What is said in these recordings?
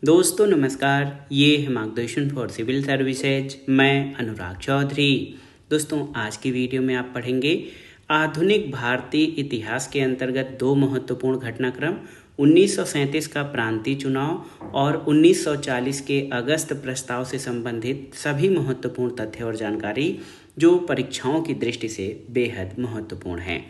दोस्तों नमस्कार, ये है मार्गदर्शन फॉर सिविल सर्विसेज। मैं अनुराग चौधरी। दोस्तों आज की वीडियो में आप पढ़ेंगे आधुनिक भारतीय इतिहास के अंतर्गत दो महत्वपूर्ण घटनाक्रम 1937 का प्रांतीय चुनाव और 1940 के अगस्त प्रस्ताव से संबंधित सभी महत्वपूर्ण तथ्य और जानकारी जो परीक्षाओं की दृष्टि से बेहद महत्वपूर्ण है।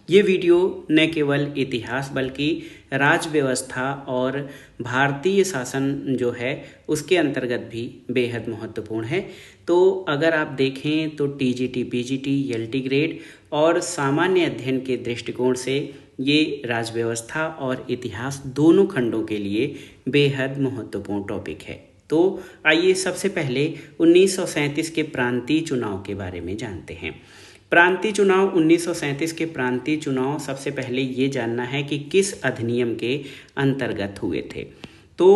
ये वीडियो न केवल इतिहास बल्कि राज्य व्यवस्था और भारतीय शासन जो है उसके अंतर्गत भी बेहद महत्वपूर्ण है। तो अगर आप देखें तो टीजीटी, पीजीटी, एलटी ग्रेड और सामान्य अध्ययन के दृष्टिकोण से ये राज्य व्यवस्था और इतिहास दोनों खंडों के लिए बेहद महत्वपूर्ण टॉपिक है। तो आइए सबसे पहले 1937 के प्रांतीय चुनाव के बारे में जानते हैं। प्रांतीय चुनाव 1937 के प्रांतीय चुनाव सबसे पहले ये जानना है कि किस अधिनियम के अंतर्गत हुए थे। तो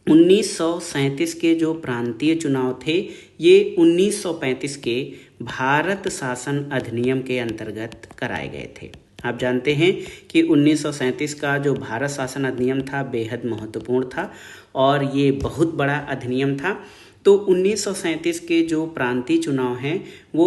1937 के जो प्रांतीय चुनाव थे ये 1935 के भारत शासन अधिनियम के अंतर्गत कराए गए थे। आप जानते हैं कि 1937 का जो भारत शासन अधिनियम था बेहद महत्वपूर्ण था और ये बहुत बड़ा अधिनियम था। तो 1937 के जो प्रांतीय चुनाव हैं वो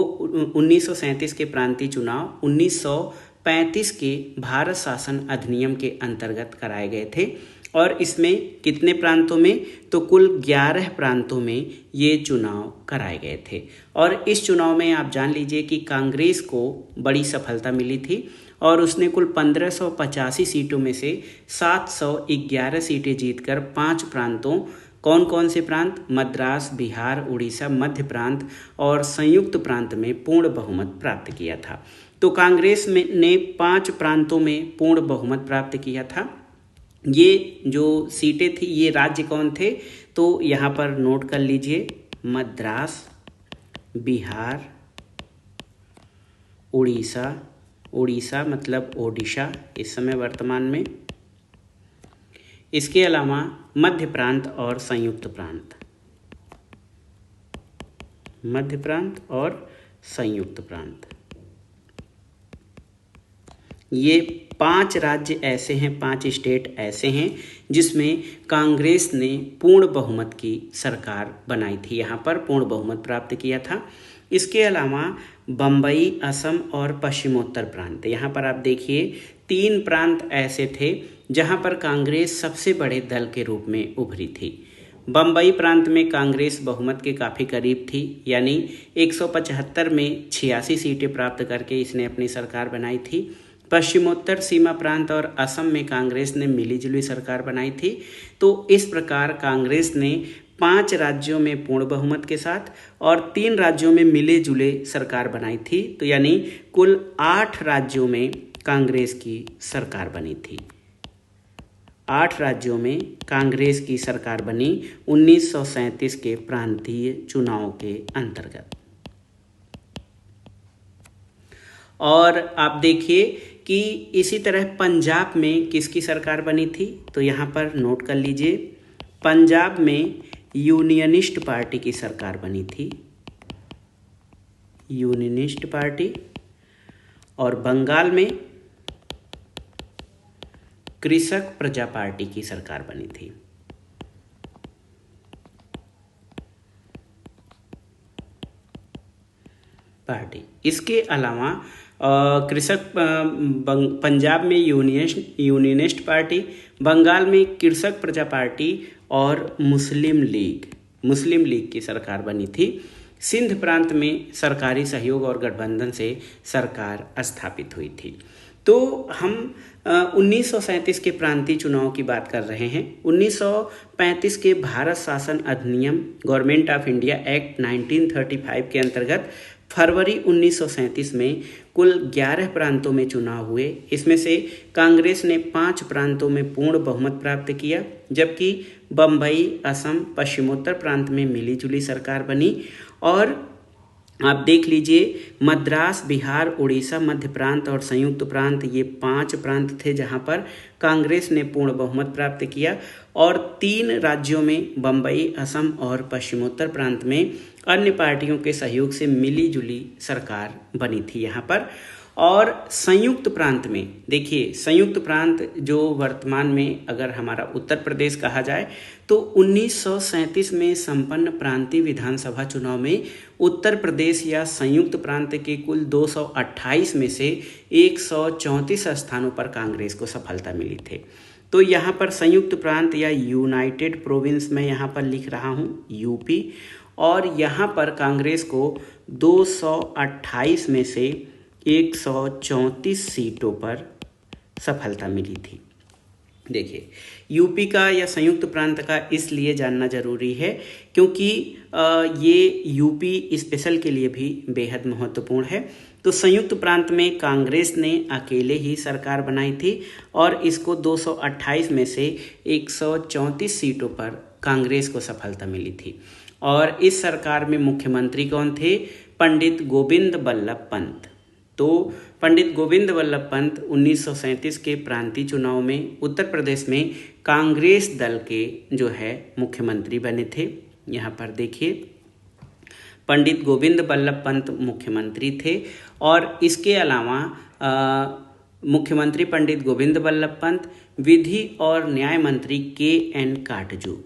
1937 के प्रांतीय चुनाव 1935 के भारत शासन अधिनियम के अंतर्गत कराए गए थे। और इसमें कितने प्रांतों में, तो कुल 11 प्रांतों में ये चुनाव कराए गए थे। और इस चुनाव में आप जान लीजिए कि कांग्रेस को बड़ी सफलता मिली थी और उसने कुल 1585 सीटों में से 711 सीटें जीतकर 5 प्रांतों, कौन कौन से प्रांत, मद्रास, बिहार, उड़ीसा, मध्य प्रांत और संयुक्त प्रांत में पूर्ण बहुमत प्राप्त किया था। तो कांग्रेस ने 5 प्रांतों में पूर्ण बहुमत प्राप्त किया था। ये जो सीटें थी, ये राज्य कौन थे, तो यहाँ पर नोट कर लीजिए, मद्रास, बिहार, उड़ीसा मतलब ओडिशा इस समय वर्तमान में, इसके अलावा मध्य प्रांत और संयुक्त प्रांत, मध्य प्रांत और संयुक्त प्रांत। ये 5 राज्य ऐसे हैं, 5 स्टेट ऐसे हैं जिसमें कांग्रेस ने पूर्ण बहुमत की सरकार बनाई थी, यहाँ पर पूर्ण बहुमत प्राप्त किया था। इसके अलावा बम्बई, असम और पश्चिमोत्तर प्रांत, यहाँ पर आप देखिए 3 प्रांत ऐसे थे जहाँ पर कांग्रेस सबसे बड़े दल के रूप में उभरी थी। बम्बई प्रांत में कांग्रेस बहुमत के काफ़ी करीब थी, यानी 175 में 86 सीटें प्राप्त करके इसने अपनी सरकार बनाई थी। पश्चिमोत्तर सीमा प्रांत और असम में कांग्रेस ने मिलीजुली सरकार बनाई थी। तो इस प्रकार कांग्रेस ने 5 राज्यों में पूर्ण बहुमत के साथ और 3 राज्यों में मिले जुले सरकार बनाई थी। तो यानी कुल 8 राज्यों में कांग्रेस की सरकार बनी थी। 8 राज्यों में कांग्रेस की सरकार बनी 1937 के प्रांतीय चुनाव के अंतर्गत। और आप देखिए कि इसी तरह पंजाब में किसकी सरकार बनी थी, तो यहाँ पर नोट कर लीजिए, पंजाब में यूनियनिस्ट पार्टी की सरकार बनी थी, यूनियनिस्ट पार्टी। और बंगाल में कृषक प्रजा पार्टी की सरकार बनी थी। इसके अलावा पंजाब में यूनियनिस्ट पार्टी, बंगाल में कृषक प्रजा पार्टी और मुस्लिम लीग की सरकार बनी थी। सिंध प्रांत में सरकारी सहयोग और गठबंधन से सरकार स्थापित हुई थी। तो हम 1937 के प्रांतीय चुनाव की बात कर रहे हैं। 1935 के भारत शासन अधिनियम गवर्नमेंट ऑफ इंडिया एक्ट 1935 के अंतर्गत फरवरी 1937 में कुल 11 प्रांतों में चुनाव हुए। इसमें से कांग्रेस ने 5 प्रांतों में पूर्ण बहुमत प्राप्त किया, जबकि बम्बई, असम, पश्चिमोत्तर प्रांत में मिलीजुली सरकार बनी। और आप देख लीजिए, मद्रास, बिहार, उड़ीसा, मध्य प्रांत और संयुक्त प्रांत, ये 5 प्रांत थे जहां पर कांग्रेस ने पूर्ण बहुमत प्राप्त किया। और 3 राज्यों में, बम्बई, असम और पश्चिमोत्तर प्रांत में अन्य पार्टियों के सहयोग से मिली जुली सरकार बनी थी यहाँ पर। और संयुक्त प्रांत में देखिए, संयुक्त प्रांत जो वर्तमान में अगर हमारा उत्तर प्रदेश कहा जाए तो 1937 में संपन्न प्रांतीय विधानसभा चुनाव में उत्तर प्रदेश या संयुक्त प्रांत के कुल 228 में से 134 स्थानों पर कांग्रेस को सफलता मिली थी। तो यहाँ पर संयुक्त प्रांत या यूनाइटेड प्रोविंस में यहाँ पर लिख रहा हूँ यूपी, और यहाँ पर कांग्रेस को 228 में से 134 सीटों पर सफलता मिली थी। देखिए, यूपी का या संयुक्त प्रांत का इसलिए जानना जरूरी है क्योंकि ये यूपी स्पेशल के लिए भी बेहद महत्वपूर्ण है। तो संयुक्त प्रांत में कांग्रेस ने अकेले ही सरकार बनाई थी और इसको 228 में से 134 सीटों पर कांग्रेस को सफलता मिली थी। और इस सरकार में मुख्यमंत्री कौन थे? पंडित गोविंद बल्लभ पंत। तो पंडित गोविंद बल्लभ पंत 1937 के प्रांतीय चुनाव में उत्तर प्रदेश में कांग्रेस दल के जो है मुख्यमंत्री बने थे। यहाँ पर देखिए, पंडित गोविंद बल्लभ पंत मुख्यमंत्री थे और इसके अलावा मुख्यमंत्री पंडित गोविंद बल्लभ पंत, विधि और न्याय मंत्री के.एन. काटजू,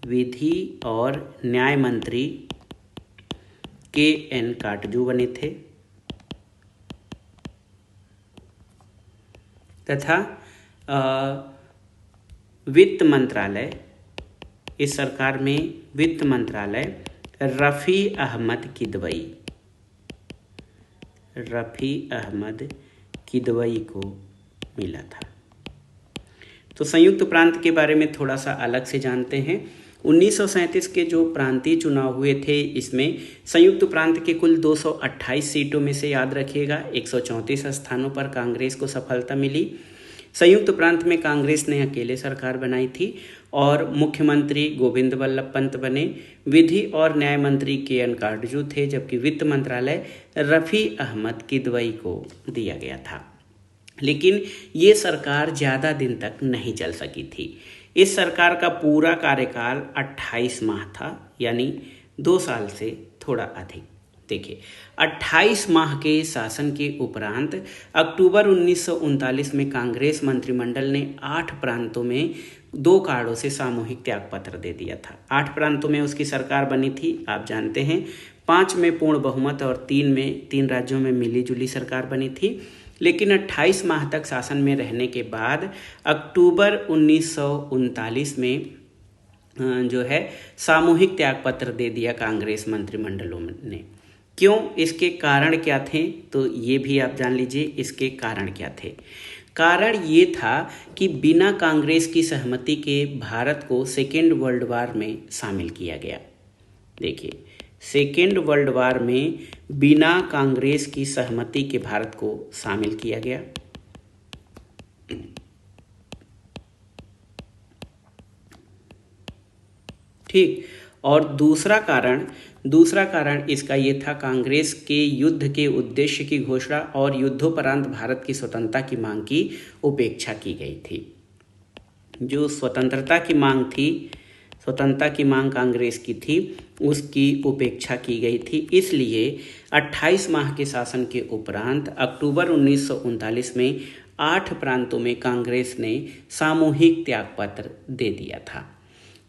विधि और न्याय मंत्री के.एन. काटजू बने थे, तथा वित्त मंत्रालय, इस सरकार में वित्त मंत्रालय रफ़ी अहमद किदवई, रफ़ी अहमद किदवई को मिला था। तो संयुक्त प्रांत के बारे में थोड़ा सा अलग से जानते हैं। 1937 के जो प्रांतीय चुनाव हुए थे, इसमें संयुक्त प्रांत के कुल 228 सीटों में से याद रखिएगा 134 स्थानों पर कांग्रेस को सफलता मिली। संयुक्त प्रांत में कांग्रेस ने अकेले सरकार बनाई थी और मुख्यमंत्री गोविंद बल्लभ पंत बने, विधि और न्याय मंत्री के.एन. काटजू थे, जबकि वित्त मंत्रालय रफ़ी अहमद किदवई को दिया गया था। लेकिन ये सरकार ज़्यादा दिन तक नहीं चल सकी थी। इस सरकार का पूरा कार्यकाल 28 माह था, यानी 2 साल से थोड़ा अधिक। देखिए, 28 माह के शासन के उपरांत अक्टूबर 1939 में कांग्रेस मंत्रिमंडल ने 8 प्रांतों में 2 कारणों से सामूहिक त्यागपत्र दे दिया था। 8 प्रांतों में उसकी सरकार बनी थी, आप जानते हैं। 5 में पूर्ण बहुमत और 3 राज्यों में मिली जुली सरकार बनी थी। लेकिन 28 माह तक शासन में रहने के बाद अक्टूबर 1939 में जो है सामूहिक त्यागपत्र दे दिया कांग्रेस मंत्रिमंडलों ने। क्यों? इसके कारण क्या थे? तो ये भी आप जान लीजिए इसके कारण क्या थे। कारण ये था कि बिना कांग्रेस की सहमति के भारत को सेकेंड वर्ल्ड वार में शामिल किया गया। देखिए, सेकेंड वर्ल्ड वार में बिना कांग्रेस की सहमति के भारत को शामिल किया गया। ठीक। और दूसरा कारण इसका ये था, कांग्रेस के युद्ध के उद्देश्य की घोषणा और युद्धोपरांत भारत की स्वतंत्रता की मांग की उपेक्षा की गई थी। जो स्वतंत्रता की मांग कांग्रेस की थी, उसकी उपेक्षा की गई थी। इसलिए 28 माह के शासन के उपरांत अक्टूबर 1939 में 8 प्रांतों में कांग्रेस ने सामूहिक त्यागपत्र दे दिया था।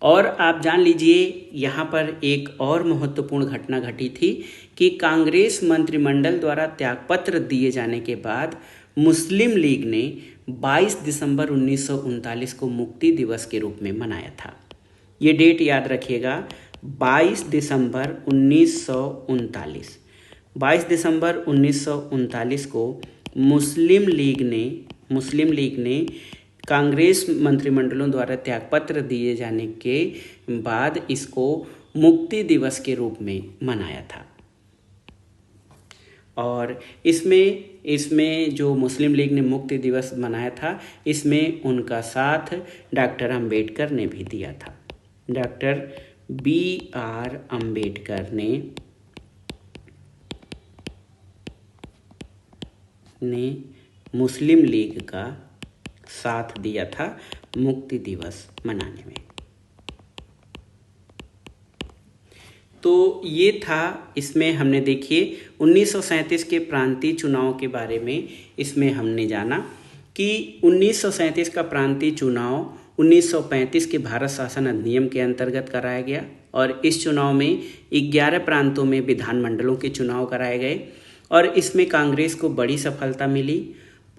और आप जान लीजिए, यहाँ पर एक और महत्वपूर्ण घटना घटी थी कि कांग्रेस मंत्रिमंडल द्वारा त्यागपत्र दिए जाने के बाद मुस्लिम लीग ने 22 दिसंबर 1939 को मुक्ति दिवस के रूप में मनाया था। ये डेट याद रखिएगा, 22 दिसंबर 1939। 22 दिसंबर 1939 को मुस्लिम लीग ने कांग्रेस मंत्रिमंडलों द्वारा त्यागपत्र दिए जाने के बाद इसको मुक्ति दिवस के रूप में मनाया था। और इसमें जो मुस्लिम लीग ने मुक्ति दिवस मनाया था, इसमें उनका साथ डॉक्टर अंबेडकर ने भी दिया था। Doctor B.R. अंबेडकर ने मुस्लिम लीग का साथ दिया था मुक्ति दिवस मनाने में। तो ये था, इसमें हमने देखिए 1937 के प्रांतीय चुनाव के बारे में इसमें हमने जाना कि 1937 का प्रांतीय चुनाव 1935 के भारत शासन अधिनियम के अंतर्गत कराया गया और इस चुनाव में 11 प्रांतों में विधानमंडलों के चुनाव कराए गए और इसमें कांग्रेस को बड़ी सफलता मिली।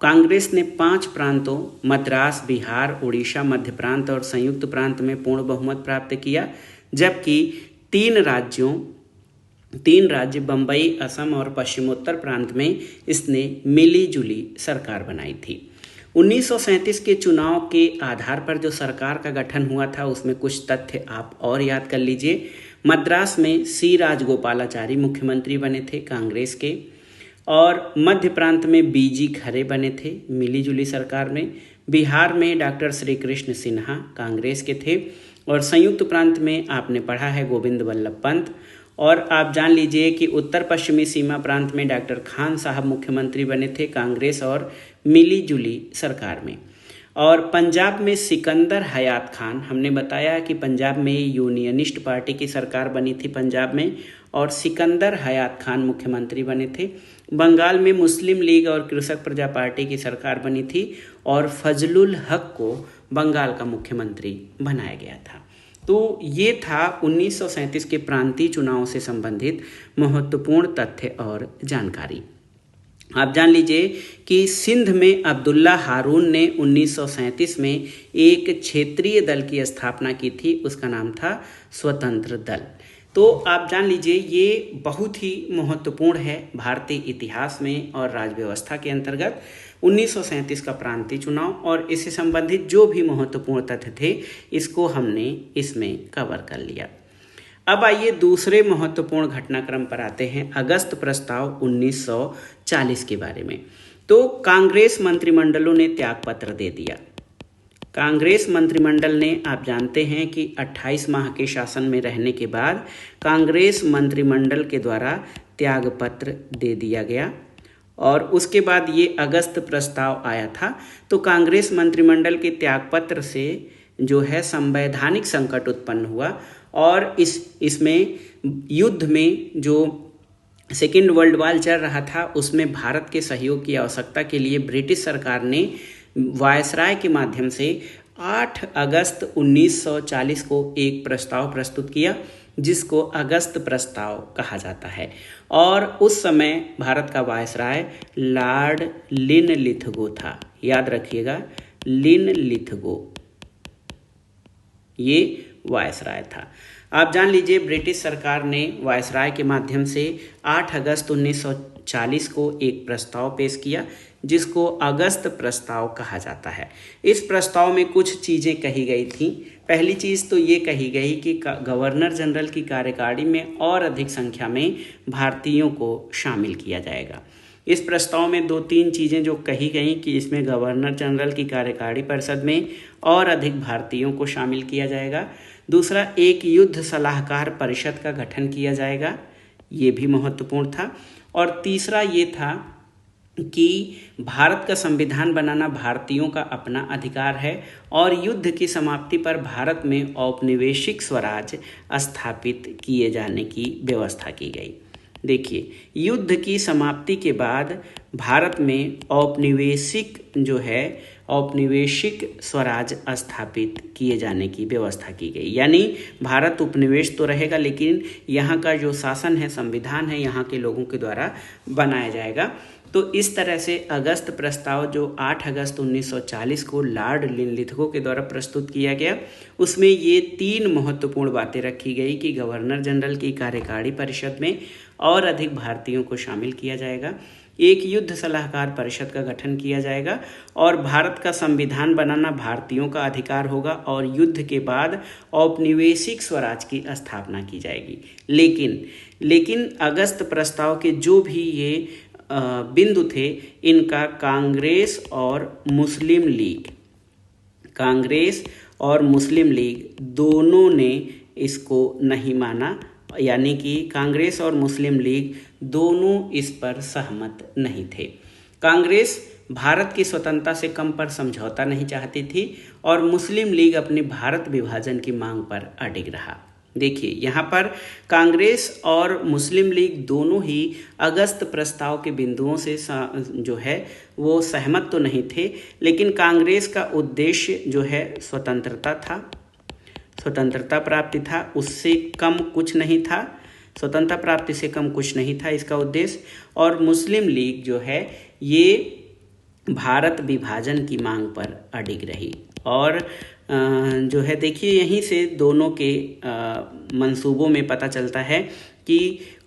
कांग्रेस ने 5 प्रांतों मद्रास, बिहार, उड़ीसा, मध्य प्रांत और संयुक्त प्रांत में पूर्ण बहुमत प्राप्त किया, जबकि 3 राज्य बम्बई, असम और पश्चिमोत्तर प्रांत में इसने मिली जुली सरकार बनाई थी। 1937 के चुनाव के आधार पर जो सरकार का गठन हुआ था उसमें कुछ तथ्य आप और याद कर लीजिए। मद्रास में सी राजगोपालाचारी मुख्यमंत्री बने थे कांग्रेस के, और मध्य प्रांत में बीजी खरे बने थे मिली जुली सरकार में। बिहार में डॉक्टर श्री कृष्ण सिन्हा कांग्रेस के थे और संयुक्त प्रांत में आपने पढ़ा है गोविंद वल्लभ पंत। और आप जान लीजिए कि उत्तर पश्चिमी सीमा प्रांत में डॉक्टर खान साहब मुख्यमंत्री बने थे कांग्रेस और मिली जुली सरकार में। और पंजाब में सिकंदर हयात खान, हमने बताया कि पंजाब में यूनियनिस्ट पार्टी की सरकार बनी थी पंजाब में और सिकंदर हयात खान मुख्यमंत्री बने थे। बंगाल में मुस्लिम लीग और कृषक प्रजा पार्टी की सरकार बनी थी और फजलुल हक को बंगाल का मुख्यमंत्री बनाया गया था। तो ये था 1937 के प्रांतीय चुनाव से संबंधित महत्वपूर्ण तथ्य और जानकारी। आप जान लीजिए कि सिंध में अब्दुल्ला हारून ने 1937 में एक क्षेत्रीय दल की स्थापना की थी, उसका नाम था स्वतंत्र दल। तो आप जान लीजिए ये बहुत ही महत्वपूर्ण है भारतीय इतिहास में और राज्य व्यवस्था के अंतर्गत 1937 का प्रांतीय चुनाव, और इससे संबंधित जो भी महत्वपूर्ण तथ्य थे इसको हमने इसमें कवर कर लिया। अब आइए दूसरे महत्वपूर्ण घटनाक्रम पर आते हैं, अगस्त प्रस्ताव 1940 के बारे में। तो कांग्रेस मंत्रिमंडलों ने त्यागपत्र दे दिया। कांग्रेस मंत्रिमंडल ने, आप जानते हैं कि 28 माह के शासन में रहने के बाद कांग्रेस मंत्रिमंडल के द्वारा त्यागपत्र दे दिया गया और उसके बाद ये अगस्त प्रस्ताव आया था। तो कांग्रेस मंत्रिमंडल के त्यागपत्र से जो है संवैधानिक संकट उत्पन्न हुआ और इसमें युद्ध में जो सेकेंड वर्ल्ड वॉर चल रहा था उसमें भारत के सहयोग की आवश्यकता के लिए ब्रिटिश सरकार ने वायसराय के माध्यम से 8 अगस्त 1940 को एक प्रस्ताव प्रस्तुत किया जिसको अगस्त प्रस्ताव कहा जाता है। और उस समय भारत का वायसराय लॉर्ड लिनलिथगो था, याद रखिएगा लिनलिथगो ये वायसराय था। आप जान लीजिए ब्रिटिश सरकार ने वायसराय के माध्यम से 8 अगस्त 1940 को एक प्रस्ताव पेश किया जिसको अगस्त प्रस्ताव कहा जाता है। इस प्रस्ताव में कुछ चीज़ें कही गई थी। पहली चीज़ तो ये कही गई कि गवर्नर जनरल की कार्यकारिणी में और अधिक संख्या में भारतीयों को शामिल किया जाएगा। इस प्रस्ताव में 2-3 चीज़ें जो कही गई कि इसमें गवर्नर जनरल की कार्यकारिणी परिषद में और अधिक भारतीयों को शामिल किया जाएगा। दूसरा, एक युद्ध सलाहकार परिषद का गठन किया जाएगा, ये भी महत्वपूर्ण था। और तीसरा ये था कि भारत का संविधान बनाना भारतीयों का अपना अधिकार है और युद्ध की समाप्ति पर भारत में औपनिवेशिक स्वराज स्थापित किए जाने की व्यवस्था की गई। देखिए, युद्ध की समाप्ति के बाद भारत में औपनिवेशिक स्वराज स्थापित किए जाने की व्यवस्था की गई। यानी भारत उपनिवेश तो रहेगा लेकिन यहाँ का जो शासन है, संविधान है, यहाँ के लोगों के द्वारा बनाया जाएगा। तो इस तरह से अगस्त प्रस्ताव जो 8 अगस्त 1940 को लॉर्ड लिनलिथगो के द्वारा प्रस्तुत किया गया, उसमें ये 3 महत्वपूर्ण बातें रखी गई कि गवर्नर जनरल की कार्यकारिणी परिषद में और अधिक भारतीयों को शामिल किया जाएगा, एक युद्ध सलाहकार परिषद का गठन किया जाएगा और भारत का संविधान बनाना भारतीयों का अधिकार होगा और युद्ध के बाद औपनिवेशिक स्वराज की स्थापना की जाएगी। लेकिन अगस्त प्रस्ताव के जो भी ये बिंदु थे, इनका कांग्रेस और मुस्लिम लीग दोनों ने इसको नहीं माना। यानी कि कांग्रेस और मुस्लिम लीग दोनों इस पर सहमत नहीं थे। कांग्रेस भारत की स्वतंत्रता से कम पर समझौता नहीं चाहती थी और मुस्लिम लीग अपनी भारत विभाजन की मांग पर अडिग रहा। देखिए यहाँ पर कांग्रेस और मुस्लिम लीग दोनों ही अगस्त प्रस्ताव के बिंदुओं से जो है वो सहमत तो नहीं थे, लेकिन कांग्रेस का उद्देश्य जो है स्वतंत्रता था, स्वतंत्रता प्राप्ति था, उससे कम कुछ नहीं था, स्वतंत्रता प्राप्ति से कम कुछ नहीं था इसका उद्देश्य। और मुस्लिम लीग जो है ये भारत विभाजन की मांग पर अडिग रही। और जो है देखिए यहीं से दोनों के मंसूबों में पता चलता है कि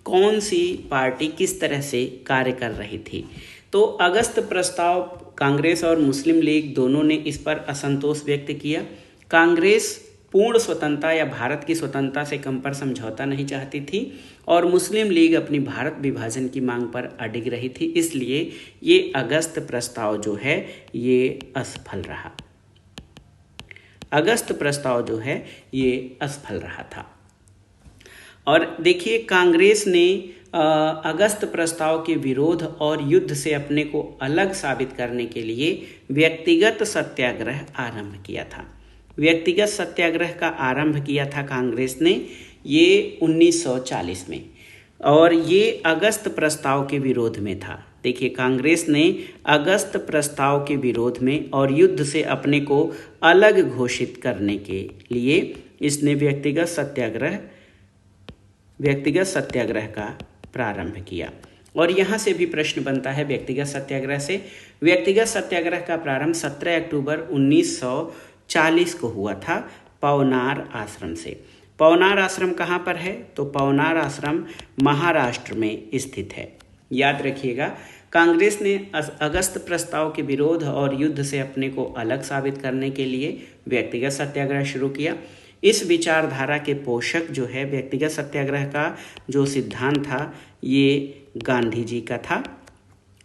कौन सी पार्टी किस तरह से कार्य कर रही थी। तो अगस्त प्रस्ताव कांग्रेस और मुस्लिम लीग दोनों ने इस पर असंतोष व्यक्त किया। कांग्रेस पूर्ण स्वतंत्रता या भारत की स्वतंत्रता से कम पर समझौता नहीं चाहती थी और मुस्लिम लीग अपनी भारत विभाजन की मांग पर अडिग रही थी, इसलिए ये अगस्त प्रस्ताव जो है ये असफल रहा। अगस्त प्रस्ताव जो है ये असफल रहा था। और देखिए कांग्रेस ने अगस्त प्रस्ताव के विरोध और युद्ध से अपने को अलग साबित करने के लिए व्यक्तिगत सत्याग्रह आरंभ किया था। व्यक्तिगत सत्याग्रह का आरंभ किया था कांग्रेस ने ये 1940 में, और ये अगस्त प्रस्ताव के विरोध में था। देखिए कांग्रेस ने अगस्त प्रस्ताव के विरोध में और युद्ध से अपने को अलग घोषित करने के लिए इसने व्यक्तिगत सत्याग्रह का प्रारंभ किया। और यहाँ से भी प्रश्न बनता है व्यक्तिगत सत्याग्रह से। व्यक्तिगत सत्याग्रह का प्रारंभ 17 अक्टूबर 1940 को हुआ था पवनार आश्रम से। पवनार आश्रम कहाँ पर है? तो पवनार आश्रम महाराष्ट्र में स्थित है। याद रखिएगा कांग्रेस ने अगस्त प्रस्ताव के विरोध और युद्ध से अपने को अलग साबित करने के लिए व्यक्तिगत सत्याग्रह शुरू किया। इस विचारधारा के पोषक जो है व्यक्तिगत सत्याग्रह का जो सिद्धांत था ये गांधी जी का था।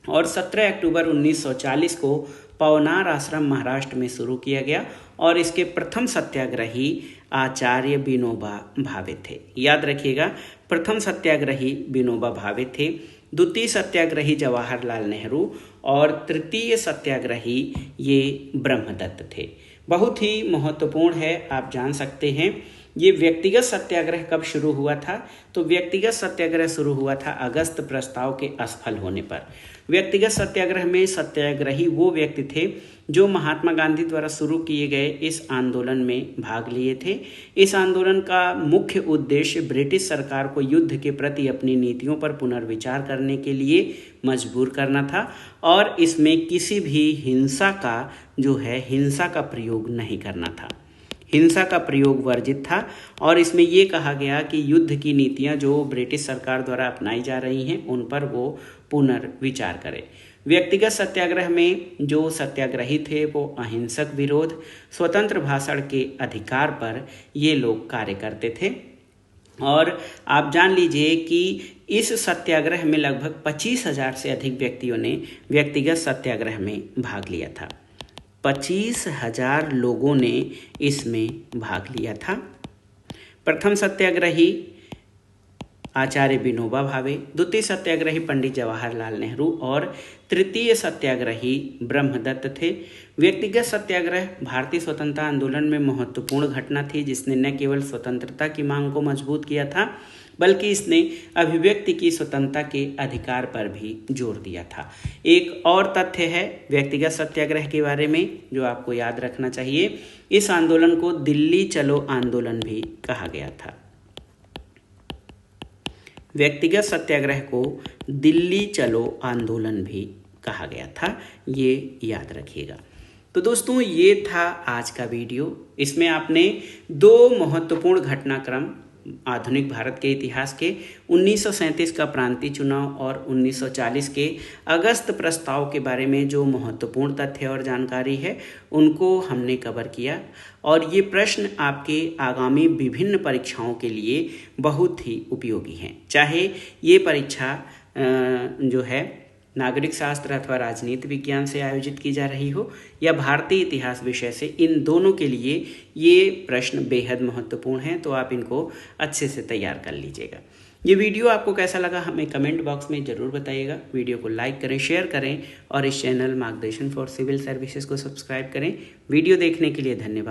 और 17 अक्टूबर 1940 को पवनार आश्रम महाराष्ट्र में शुरू किया गया और इसके प्रथम सत्याग्रही आचार्य विनोबा भावे थे। याद रखिएगा प्रथम सत्याग्रही विनोबा भावे थे, द्वितीय सत्याग्रही जवाहरलाल नेहरू और तृतीय सत्याग्रही ये ब्रह्मदत्त थे। बहुत ही महत्वपूर्ण है, आप जान सकते हैं ये व्यक्तिगत सत्याग्रह कब शुरू हुआ था? तो व्यक्तिगत सत्याग्रह शुरू हुआ था अगस्त प्रस्ताव के असफल होने पर। व्यक्तिगत सत्याग्रह में सत्याग्रही वो व्यक्ति थे जो महात्मा गांधी द्वारा शुरू किए गए इस आंदोलन में भाग लिए थे। इस आंदोलन का मुख्य उद्देश्य ब्रिटिश सरकार को युद्ध के प्रति अपनी नीतियों पर पुनर्विचार करने के लिए मजबूर करना था और इसमें किसी भी हिंसा का प्रयोग नहीं करना था। हिंसा का प्रयोग वर्जित था और इसमें ये कहा गया कि युद्ध की नीतियां जो ब्रिटिश सरकार द्वारा अपनाई जा रही हैं उन पर वो पुनर्विचार करें। व्यक्तिगत सत्याग्रह में जो सत्याग्रही थे वो अहिंसक विरोध, स्वतंत्र भाषण के अधिकार पर ये लोग कार्य करते थे। और आप जान लीजिए कि इस सत्याग्रह में लगभग 25,000 से अधिक व्यक्तियों ने व्यक्तिगत सत्याग्रह में भाग लिया था। 25,000 लोगों ने इसमें भाग लिया था। प्रथम सत्याग्रही आचार्य विनोबा भावे, द्वितीय सत्याग्रही पंडित जवाहरलाल नेहरू और तृतीय सत्याग्रही ब्रह्मदत्त थे। व्यक्तिगत सत्याग्रह भारतीय स्वतंत्रता आंदोलन में महत्वपूर्ण घटना थी जिसने न केवल स्वतंत्रता की मांग को मजबूत किया था बल्कि इसने अभिव्यक्ति की स्वतंत्रता के अधिकार पर भी जोर दिया था। एक और तथ्य है व्यक्तिगत सत्याग्रह के बारे में जो आपको याद रखना चाहिए, इस आंदोलन को दिल्ली चलो आंदोलन भी कहा गया था। व्यक्तिगत सत्याग्रह को दिल्ली चलो आंदोलन भी कहा गया था, ये याद रखिएगा। तो दोस्तों ये था आज का वीडियो। इसमें आपने दो महत्वपूर्ण घटनाक्रम आधुनिक भारत के इतिहास के 1937 का प्रांतीय चुनाव और 1940 के अगस्त प्रस्ताव के बारे में जो महत्वपूर्ण तथ्य और जानकारी है उनको हमने कवर किया। और ये प्रश्न आपके आगामी विभिन्न परीक्षाओं के लिए बहुत ही उपयोगी हैं। चाहे ये परीक्षा जो है नागरिक शास्त्र अथवा राजनीति विज्ञान से आयोजित की जा रही हो या भारतीय इतिहास विषय से, इन दोनों के लिए ये प्रश्न बेहद महत्वपूर्ण हैं। तो आप इनको अच्छे से तैयार कर लीजिएगा। ये वीडियो आपको कैसा लगा हमें कमेंट बॉक्स में ज़रूर बताइएगा। वीडियो को लाइक करें, शेयर करें और इस चैनल मार्गदर्शन फॉर सिविल सर्विसेज को सब्सक्राइब करें। वीडियो देखने के लिए धन्यवाद।